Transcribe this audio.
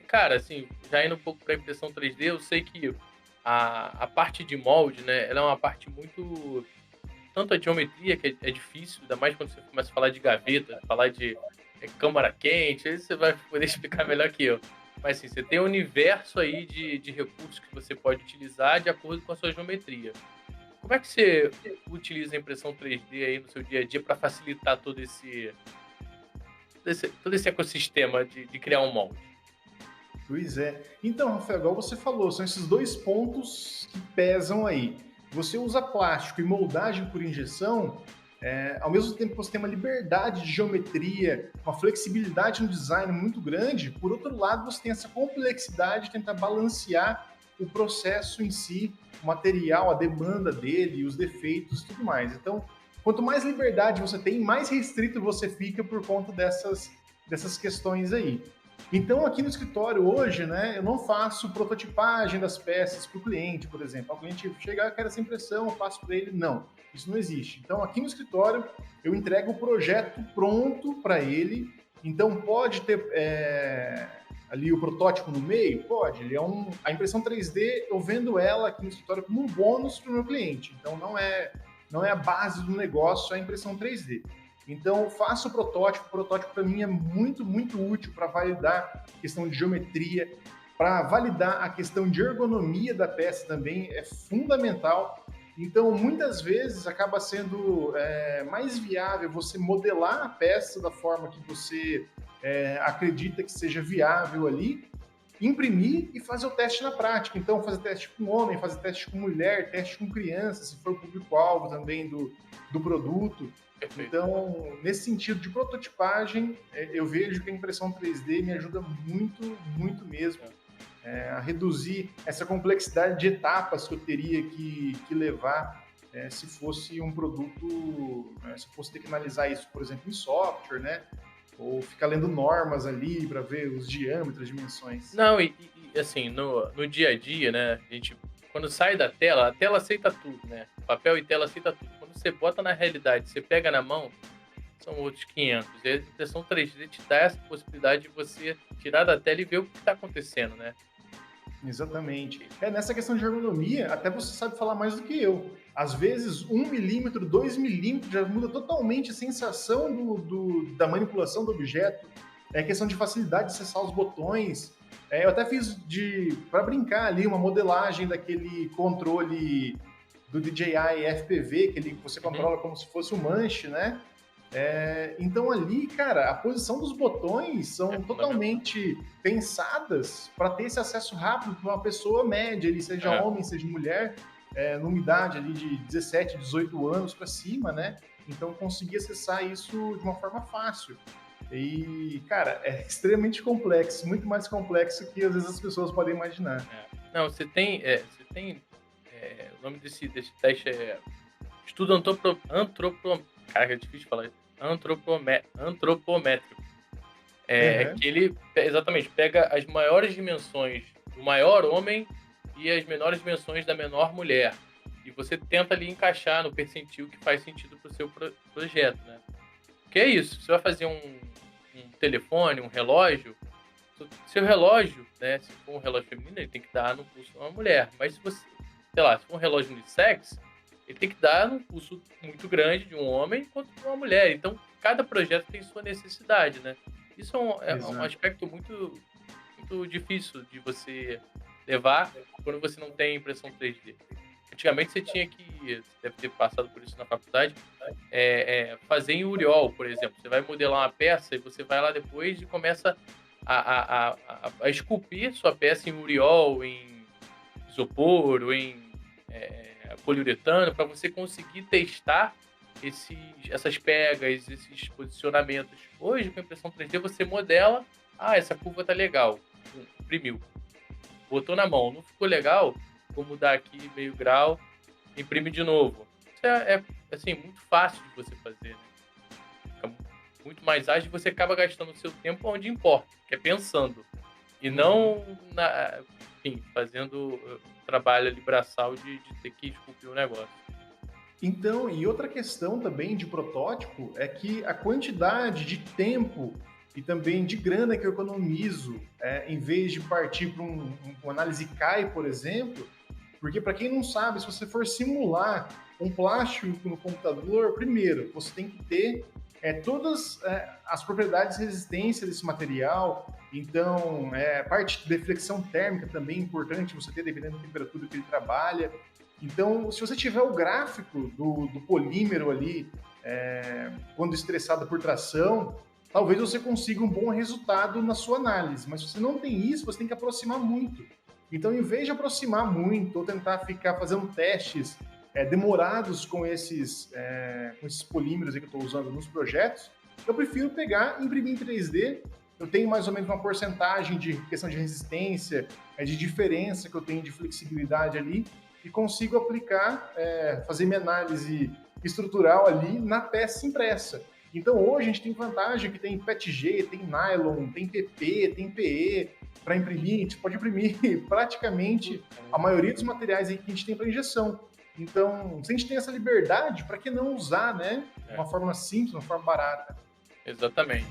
Cara, assim, já indo um pouco para impressão 3D, eu sei que a parte de molde, né, ela é uma parte muito tanto a geometria que é difícil, ainda mais quando você começa a falar de gaveta, falar de, câmara quente, aí você vai poder explicar melhor que eu. Mas, assim, você tem um universo aí de recursos que você pode utilizar de acordo com a sua geometria. Como é que você utiliza a impressão 3D aí no seu dia a dia para facilitar todo esse ecossistema de criar um molde? Pois é. Então, Rafael, igual você falou, são esses dois pontos que pesam aí. Você usa plástico e moldagem por injeção, ao mesmo tempo que você tem uma liberdade de geometria, uma flexibilidade no design muito grande, por outro lado, você tem essa complexidade de tentar balancear o processo em si, o material, a demanda dele, os defeitos e tudo mais. Então, quanto mais liberdade você tem, mais restrito você fica por conta dessas questões aí. Então, aqui no escritório hoje, né, eu não faço prototipagem das peças para o cliente, por exemplo. O cliente chega, quer essa impressão, eu faço para ele. Não, isso não existe. Então, aqui no escritório, eu entrego o projeto pronto para ele. Então, pode ter ali o protótipo no meio? Pode. A impressão 3D, eu vendo ela aqui no escritório como um bônus para o meu cliente. Então, não é a base do negócio a impressão 3D. Então, faço o protótipo. O protótipo, para mim, é muito, muito útil para validar a questão de geometria, para validar a questão de ergonomia da peça também, é fundamental. Então, muitas vezes, acaba sendo mais viável você modelar a peça da forma que você acredita que seja viável ali, imprimir e fazer o teste na prática. Então, fazer teste com homem, fazer teste com mulher, teste com criança, se for público-alvo também do produto. Perfeito. Então, nesse sentido de prototipagem, eu vejo que a impressão 3D me ajuda muito, muito mesmo É. a reduzir essa complexidade de etapas que eu teria que levar se fosse um produto, se eu fosse ter que analisar isso, por exemplo, em software, né? Ou ficar lendo normas ali para ver os diâmetros, dimensões. Não, assim, no dia a dia, né, a gente quando sai da tela, a tela aceita tudo, né, papel e tela aceita tudo. Quando você bota na realidade, você pega na mão, são outros 500. E a impressão 3D te dá essa possibilidade de você tirar da tela e ver o que está acontecendo, né. Exatamente. Nessa questão de ergonomia, até você sabe falar mais do que eu. Às vezes, 1 milímetro, 2 milímetros já muda totalmente a sensação da manipulação do objeto. É questão de facilidade de acessar os botões. Eu até fiz para brincar ali uma modelagem daquele controle do DJI FPV, que você Uhum. controla como se fosse um manche, né? Então ali, cara, a posição dos botões É são fundamental. totalmente pensadas para ter esse acesso rápido para uma pessoa média, ele seja É. homem, seja mulher, numa idade ali de 17, 18 anos para cima, né? Então conseguir acessar isso de uma forma fácil. E, cara, é extremamente complexo, muito mais complexo que às vezes as pessoas podem imaginar. É. Não, você tem, o nome desse teste é estudo caraca, é difícil de falar isso. Antropométrico. Uhum. Que ele exatamente, pega as maiores dimensões do maior homem e as menores dimensões da menor mulher. E você tenta ali encaixar no percentil que faz sentido para o seu projeto, né. Que é isso, você vai fazer um telefone, um relógio, seu relógio, né, se for um relógio feminino, ele tem que dar no pulso de uma mulher, mas se você, sei lá, se for um relógio unissex, ele tem que dar num pulso muito grande de um homem quanto de uma mulher, então cada projeto tem sua necessidade, né. Isso é um Exato. aspecto muito muito difícil de você levar quando você não tem impressão 3D. Antigamente você tinha que, você deve ter passado por isso na faculdade, fazer em Uriol, por exemplo. Você vai modelar uma peça e você vai lá depois e começa a esculpir sua peça em Uriol, em isopor ou em poliuretano, para você conseguir testar essas pegas, esses posicionamentos. Hoje, com a impressão 3D, você modela, essa curva tá legal, imprimiu, botou na mão, não ficou legal, vou mudar aqui meio grau, imprime de novo. Isso assim, muito fácil de você fazer, né? Fica muito mais ágil e você acaba gastando o seu tempo onde importa, que é pensando. E Uhum. não enfim, fazendo trabalho ali braçal de ter que esculpir o negócio. Então, e outra questão também de protótipo é que a quantidade de tempo e também de grana que eu economizo, em vez de partir para uma análise CAI, por exemplo, porque para quem não sabe, se você for simular um plástico no computador, primeiro, você tem que ter todas as propriedades de resistência desse material. Então, parte de deflexão térmica também é importante você ter, dependendo da temperatura que ele trabalha. Então, se você tiver o gráfico do polímero ali, quando estressado por tração, talvez você consiga um bom resultado na sua análise. Mas se você não tem isso, você tem que aproximar muito. Então, em vez de aproximar muito ou tentar ficar fazendo testes demorados com esses polímeros que eu estou usando nos projetos, eu prefiro pegar e imprimir em 3D. Eu tenho mais ou menos uma porcentagem de questão de resistência, de diferença que eu tenho de flexibilidade ali, e consigo aplicar, fazer minha análise estrutural ali na peça impressa. Então, hoje a gente tem vantagem que tem PETG, tem nylon, tem PP, tem PE para imprimir. A gente pode imprimir praticamente a maioria dos materiais aí que a gente tem para injeção. Então, se a gente tem essa liberdade, para que não usar, né? Uma forma simples, uma forma barata. Exatamente.